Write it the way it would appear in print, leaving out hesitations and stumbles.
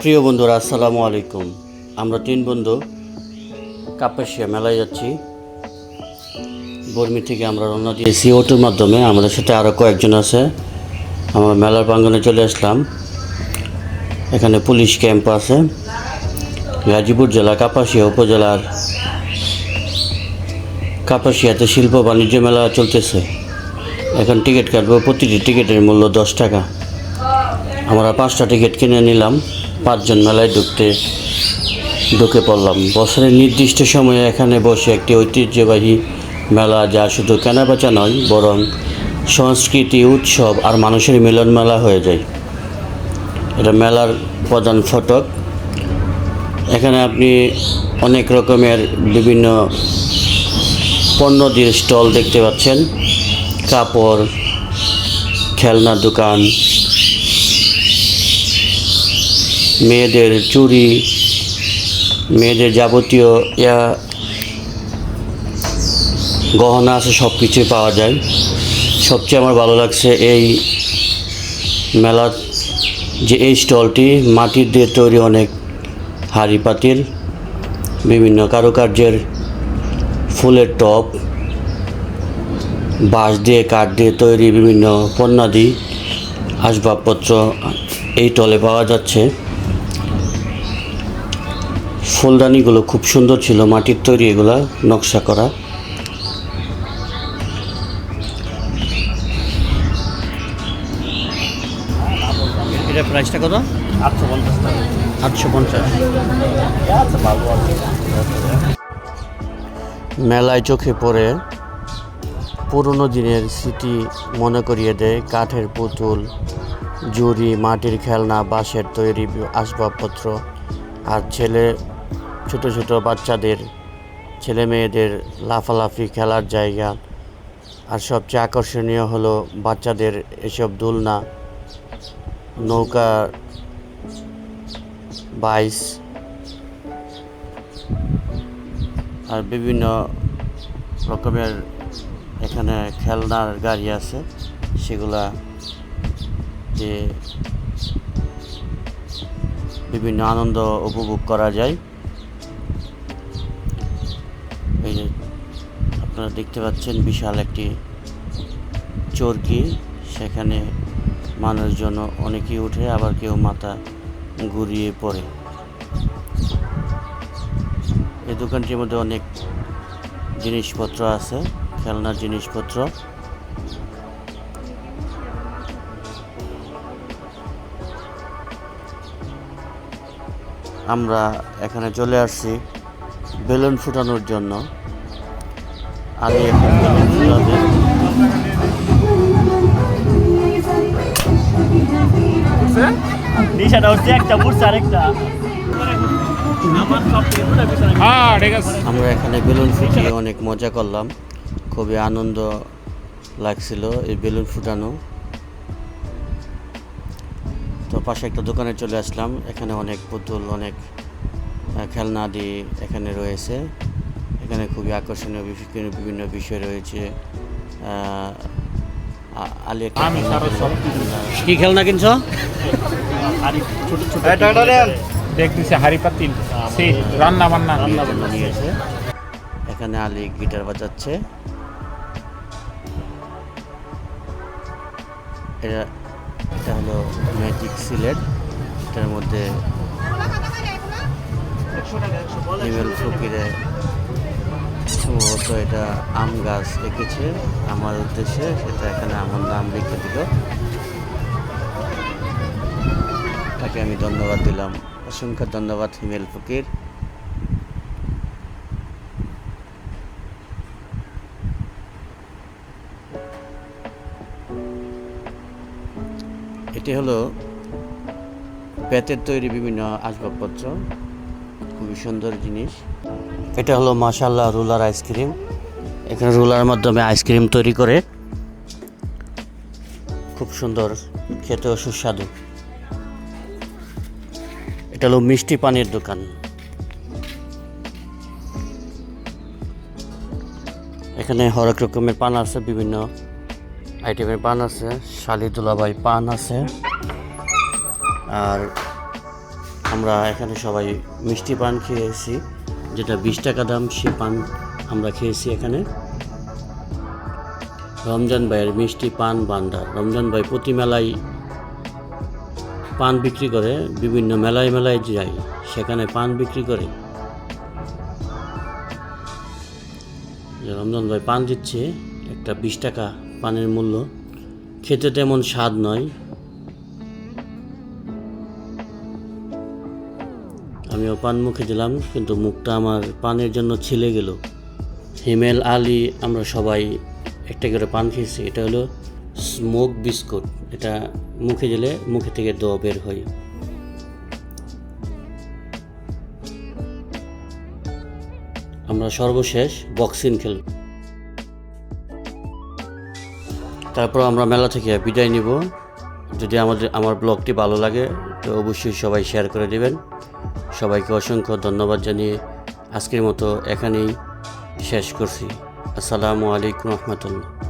প্রিয় বন্ধুরা, আসসালামু আলাইকুম। আমরা তিন বন্ধু কাপাসিয়া মেলায় যাচ্ছি। বর্মি থেকে আমরা রওনা দিয়েছি অটোর মাধ্যমে। আমাদের সাথে আরও কয়েকজন আছে। আমরা মেলার প্রাঙ্গনে চলে আসলাম। এখানে পুলিশ ক্যাম্প আছে। গাজীপুর জেলা কাপাসিয়া উপজেলার কাপাসিয়াতে শিল্প বাণিজ্য মেলা চলতেছে। এখন টিকিট কাটবো। প্রতিটি টিকিটের মূল্য 10 টাকা। আমরা 5টা টিকিট কিনে নিলাম। 5 জন মেলায় ঢুকে পড়লাম। বছরের নির্দিষ্ট সময়ে এখানে বসে একটি ঐতিহ্যবাহী মেলা, যা শুধু কেনাবেচা নয়, বরং সংস্কৃতি, উৎসব আর মানুষের মিলন মেলা হয়ে যায়। এটা মেলার প্রধান ফটক। এখানে আপনি অনেক রকমের বিভিন্ন পণ্য দিয়ে স্টল দেখতে পাচ্ছেন। কাপড়, খেলনার দোকান, মেয়েদের চুড়ি, মেয়েদের যাবতীয় গহনা আছে, সব কিছুই পাওয়া যায়। সবচেয়ে আমার ভালো লাগছে এই মেলার যে এই স্টলটি, মাটির দিয়ে তৈরি অনেক হাঁড়ি পাতিল, বিভিন্ন কারুকার্যের ফুলের টব, বাঁশ দিয়ে কাঠ দিয়ে তৈরি বিভিন্ন পণ্যাদি আসবাবপত্র এই স্টলে পাওয়া যাচ্ছে। ফুলদানিগুলো খুব সুন্দর ছিল, মাটির তৈরি, এগুলা নকশা করা। এটা প্রাইসটা কত? 850 টাকা। 850। মেলায় চোখে পড়ে পুরনো দিনের স্মৃতি মনে করিয়ে দেয়। কাঠের পুতুল, ঝুড়ি, মাটির খেলনা, বাঁশের তৈরি আসবাবপত্র, আর ছোট ছোট বাচ্চাদের, ছেলে মেয়েদের লাফালাফি খেলার জায়গা। আর সবচেয়ে আকর্ষণীয় হলো বাচ্চাদের এসব দোলনা, নৌকা, বাইস আর বিভিন্ন রকমের এখানে খেলনার গাড়ি আছে, সেগুলা যে বিভিন্ন আনন্দ উপভোগ করা যায়। এই যে আপনারা দেখতে পাচ্ছেন বিশাল একটি চরকি, সেখানে মানুষজন অনেকেই উঠে, আবার কেউ মাথা ঘুরিয়ে পড়ে। এই দোকানটির মধ্যে অনেক জিনিসপত্র আছে, খেলনার জিনিসপত্র। আমরা এখানে চলে আসছি বেলুন ফুটানোর জন্য। আগে এখন বেলুন ফুটাবে। আমরা এখানে বেলুন ফুটিয়ে অনেক মজা করলাম, খুবই আনন্দ লাগছিল এই বেলুন ফুটানো। তো পাশে একটা দোকানে চলে আসলাম। এখানে অনেক পুতুল, অনেক খেলনা দিয়ে এখানে রয়েছে। এখানে খুবই আকর্ষণীয় বিভিন্ন বিষয় রয়েছে। কি খেলনা কিনছো? দেখতেছি হাড়ি পাতিল, রান্না বান্না নিয়েছে। এখানে আলী গিটার বাজাচ্ছে। এটা হলো ম্যাজিক সিলেট। এটার মধ্যে হিমেল ফকিরে সম্ভবত এটা আম গাছ এঁকেছে আমার উদ্দেশ্যে, সেটা এখানে আমার নাম লিখে দিল। তাকে আমি ধন্যবাদ দিলাম, অসংখ্য ধন্যবাদ হিমেল ফকির। এটি হলো বেতের তৈরি বিভিন্ন আসবাবপত্র, খুবই সুন্দর জিনিস। এটা হলো মাশাআল্লাহ রোলার আইসক্রিম। এখানে রোলার মাধ্যমে আইসক্রিম তৈরি করে, খুব সুন্দর, খেতেও সুস্বাদু। এটা হলো মিষ্টি পানির দোকান। এখানে হরেক রকমের পান আছে, বিভিন্ন আইটেমের পান আছে। শালি দুলাভাই পান আছে, আর আমরা এখানে সবাই মিষ্টি পান খেয়েছি, যেটা 20 টাকা দাম, সে পান আমরা খেয়েছি এখানে। রমজান ভাইয়ের মিষ্টি পান ভান্ডার। রমজান ভাই প্রতি মেলায় পান বিক্রি করে, বিভিন্ন মেলায় মেলায় যাই, সেখানে পান বিক্রি করে। রমজান ভাই পান দিচ্ছে, একটা 20 টাকা পানের মূল্য। খেতে তেমন স্বাদ নয়। আমিও পান মুখে দিলাম, কিন্তু মুখটা আমার পানের জন্য ছিলে গেল। হিমেল আলী আমরা সবাই একটা করে পান খেয়েছি। এটা হলো স্মোক বিস্কুট। এটা মুখে দিলে মুখে থেকে দোয়া বের হয়। আমরা সর্বশেষ বক্সিং খেলব, তারপর আমরা মেলা থেকে বিদায় নিব। যদি আমার ব্লগটি ভালো লাগে তো অবশ্যই সবাই শেয়ার করে দেবেন। সবাইকে অসংখ্য ধন্যবাদ জানিয়ে আজকের মতো এখানেই শেষ করছি। আসসালামু আলাইকুম রহমতুল্লাহ।